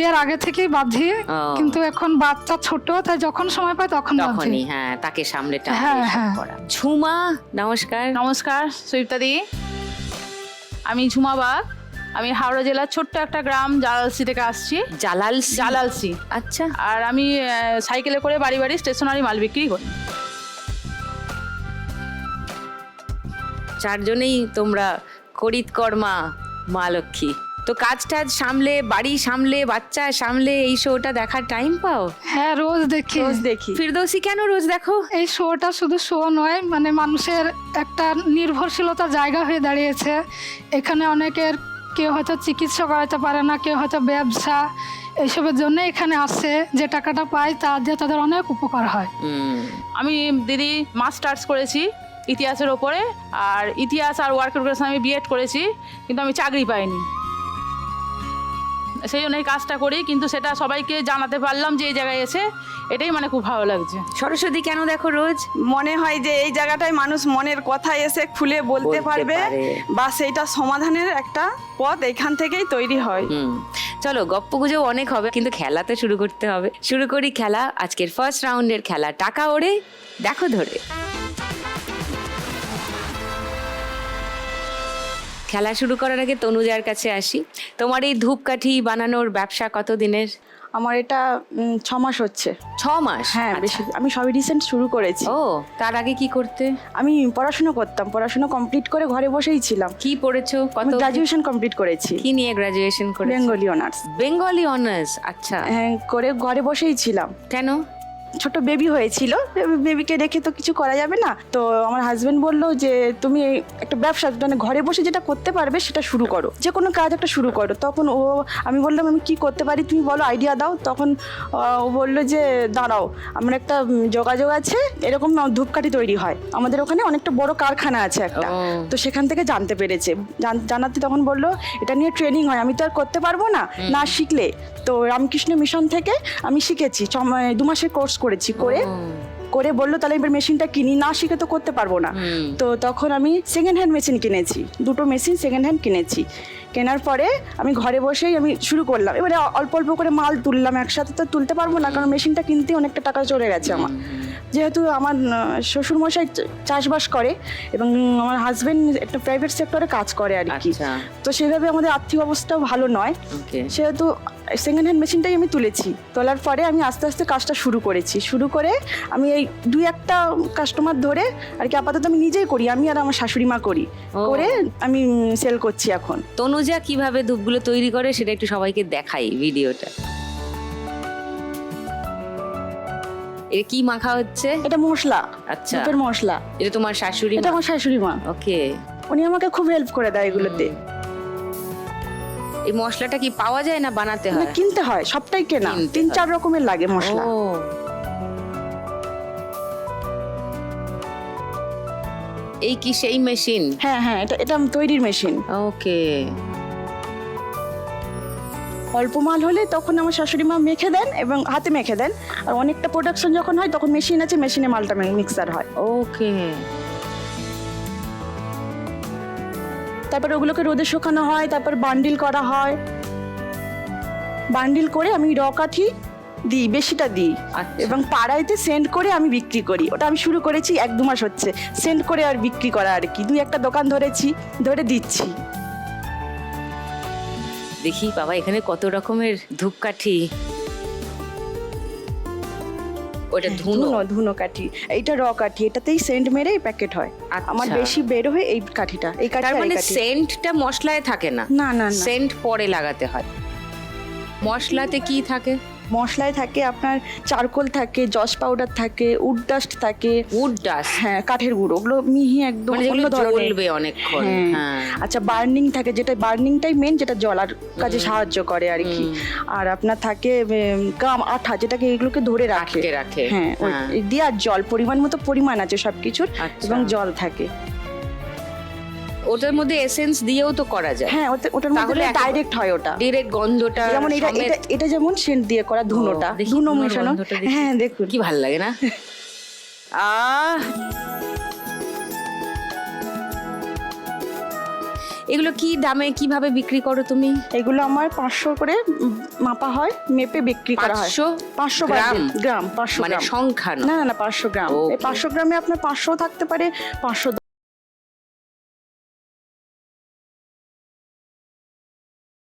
বিয়ের আগে থেকেই বাঁধি, কিন্তু এখন বাচ্চা ছোট, তাই যখন সময় পাই তখন বাঁধি। তখনই, হ্যাঁ, তাকে সামলে টানতে হ্যাঁ, এসব হ্যাঁ। করা। ঝুমা, নমস্কার। নমস্কার সুইপ্তা দি, আমি ঝুমা বাগ। আমি হাওড়া জেলার ছোট্ট একটা গ্রাম জালালসি থেকে আসছি। জালালসি। আচ্ছা। আর আমি সাইকেলে করে বাড়ি বাড়ি স্টেশনারি মাল বিক্রি করি। চারজনেই তোমরা করিতকর্মা মা লক্ষ্মী। তো কাজ টাজ সামলে, বাড়ি সামলে, বাচ্চা সামলে এই শোটা দেখার টাইম পাও? হ্যাঁ, রোজ দেখি। ফিরদৌসী, কেন রোজ দেখো? এই শোটা শুধু শো নয়, মানে মানুষের একটা নির্ভরশীলতার জায়গা হয়ে দাঁড়িয়েছে। এখানে অনেকের কেউ হয়তো চিকিৎসা করাতে পারে না, কেউ হয়তো ব্যবসা, এইসবের জন্য এখানে আসে। যে টাকাটা পায় তা দিয়ে তাদের অনেক উপকার হয়। আমি দিদি মাস্টার্স করেছি ইতিহাসের ওপরে, আর ইতিহাস আর ওয়ার্ক এডুকেশন আমি বিএড করেছি, কিন্তু আমি চাকরি পাইনি। সেই জন্য এই কাজটা করি, কিন্তু সেটা সবাইকে জানাতে পারলাম যে এই জায়গায় এসে, এটাই মানে খুব ভালো লাগছে। সরস্বতী, কেন দেখো রোজ? মনে হয় যে এই জায়গাটায় মানুষ মনের কথা এসে খুলে বলতে পারবে, বা সেইটা সমাধানের একটা পথ এখান থেকেই তৈরি হয়। চলো, গপ্পগুজব অনেক হবে, কিন্তু খেলা তো শুরু করতে হবে। শুরু করি খেলা। আজকের ফার্স্ট রাউন্ডের খেলা টাকা ওড়ে দেখো ধরে। খেলা শুরু করার আগে তনুজার কাছে আসি। তোমার এই ধূপকাঠি বানানোর ব্যবসা কত দিনের? আমার এটা 6 মাস হচ্ছে। 6 মাস? হ্যাঁ, বেশি। আমি সবই রিসেন্ট শুরু করেছি। ও, তার আগে কি করতে? আমি পড়াশোনা করতাম, পড়াশোনা কমপ্লিট করে ঘরে বসেই ছিলাম। কি পড়েছো? আমি গ্রাজুয়েশন কমপ্লিট করেছি। কি নিয়ে গ্রাজুয়েশন করেছো? Bengali honours. বেঙ্গলি অনার্স, আচ্ছা। হ্যাঁ, করে ঘরে বসেই ছিলাম। কেন? ছোট বেবি হয়েছিল, বেবিকে রেখে তো কিছু করা যাবে না। তো আমার হাজবেন্ড বললো যে তুমি একটা ব্যবসা, মানে ঘরে বসে যেটা করতে পারবে সেটা শুরু করো, যে কোনো কাজ একটা শুরু করো। তখন আমি বললাম আমি কি করতে পারি, তুমি বলো, আইডিয়া দাও। তখন ও বললো যে দাঁড়াও, আমার একটা যোগাযোগ আছে, এরকম ধূপকাঠি তৈরি হয় আমাদের ওখানে, অনেকটা বড় কারখানা আছে একটা। তো সেখান থেকে জানতে পেরেছে, জানাতে তখন বললো এটা নিয়ে ট্রেনিং হয়, আমি তো আর করতে পারবো না না শিখলে। তো রামকৃষ্ণ মিশন থেকে আমি শিখেছি, 2 মাসের কোর্স করেছি। করে বললো তাহলে এবার মেশিনটা কিনি, না শিখে তো করতে পারবো না। তো তখন আমি সেকেন্ড হ্যান্ড মেশিন কিনেছি, 2টো মেশিন সেকেন্ড হ্যান্ড কিনেছি। কেনার পরে আমি ঘরে বসেই আমি শুরু করলাম। এবারে অল্প অল্প করে মাল তুললাম, একসাথে তো তুলতে পারবো না, কারণ মেশিনটা কিনতে অনেকটা টাকা চলে গেছে আমার। যেহেতু আমার শ্বশুরমশাই চাষবাস করে এবং আমার হাজবেন্ড একটা প্রাইভেট সেক্টরে কাজ করে আর কি, তো সেভাবে আমাদের আর্থিক অবস্থাও ভালো নয়। সেহেতু সেকেন্ড হ্যান্ড মেশিনটাই আমি তুলেছি। তোলার পরে আমি আস্তে আস্তে কাজটা শুরু করেছি। শুরু করে আমি এই 2-1টা কাস্টমার ধরে আর কি আপাতত আমি নিজেই করি, আমি আর আমার শাশুড়ি মা করি, করে আমি সেল করছি এখন। তনুজা কিভাবে ধূপগুলো তৈরি করে সেটা একটু সবাইকে দেখাই ভিডিওটা। এটা কি মাখা হচ্ছে? এটা মশলা। আচ্ছা, ধূপের মশলা। এটা তোমার শাশুড়ি? এটা আমার শাশুড়ি মা। ওকে। উনি আমাকে খুব হেল্প করে দেয় এগুলোতে। এই মশলাটা কি পাওয়া যায় না বানাতে হয়? কিনতে হয়, সবটাই কেনা। 3-4 রকমের লাগে মশলা। এই কি সেই মেশিন? হ্যাঁ হ্যাঁ, এটা তৈরির মেশিন। ওকে। অল্প মাল হলে তখন আমার শাশুড়ি মা মেখে দেন এবং হাতে মেখে দেন, আর অনেকটা প্রোডাকশন যখন হয় তখন মেশিন আছে, মেশিনে মালটা মিক্সার হয়। ওকে। তারপর ওগুলোকে রোদে শুকানো হয়, তারপর বান্ডিল করা হয়। বান্ডিল করে আমি কাঠি দিই, বেশিটা দিই, এবং পাড়াইতে সেন্ড করে আমি বিক্রি করি। ওটা আমি শুরু করেছি 1-2 মাস হচ্ছে, সেন্ড করে আর বিক্রি করা আর কি। 2-1টা দোকান ধরেছি, ধরে দিচ্ছি। দেখি বাবা, এখানে কত রকমের ধূপকাঠি। ওটা ধুনো কাঠি, এইটা কাঠি, এটাতেই সেন্ট মেরে প্যাকেট হয়। আমার বেশি বের হয় এই কাঠিটা। এই কাঠি, তার মানে সেন্টটা মশলায় থাকে না? না না, সেন্ট পরে লাগাতে হয়। মশলাতে কি থাকে? মশলায় থাকে আপনার চারকোল থাকে, জস পাউডার থাকে, উড ডাস্ট থাকে। Would dust? হ্যাঁ, কাঠের গুঁড়ো, ওগুলো মিহি একদম অন্য ধরনের, জ্বলবে অনেকক্ষণ। হ্যাঁ। আচ্ছা, বার্নিং থাকে, যেটা বার্নিংটাই মেন, যেটা জ্বলার কাজে সাহায্য করে আর কি। আর আপনার থাকে গাম আঠা, যেটাকে এগুলোকে ধরে রাখে। হ্যাঁ, দিয়ে আর জল, পরিমাণ মতো পরিমাণ আছে সবকিছুর, এবং জল থাকে। ওটার মধ্যে এসেন্স দিয়েও তো করা যায়? হ্যাঁ, ওটার মধ্যে ডাইরেক্ট হয়, ওটা ডাইরেক্ট গন্ধটা। যেমন এটা যেমন সেন্ট দিয়ে করা, ধুনোটা, ধুনো মেশানো। হ্যাঁ, দেখুন কি ভালো লাগে না? এগুলো কি দামে কিভাবে বিক্রি করো তুমি? এগুলো আমার 500 করে মাপা হয়, মেপে বিক্রি করা হয়। 500 গ্রাম? গ্রাম 500 মানে গ্রাম। সংখ্যা না? না না না 500 গ্রাম। এই Okay. 500 গ্রামে আপনার 500 থাকতে পারে, 500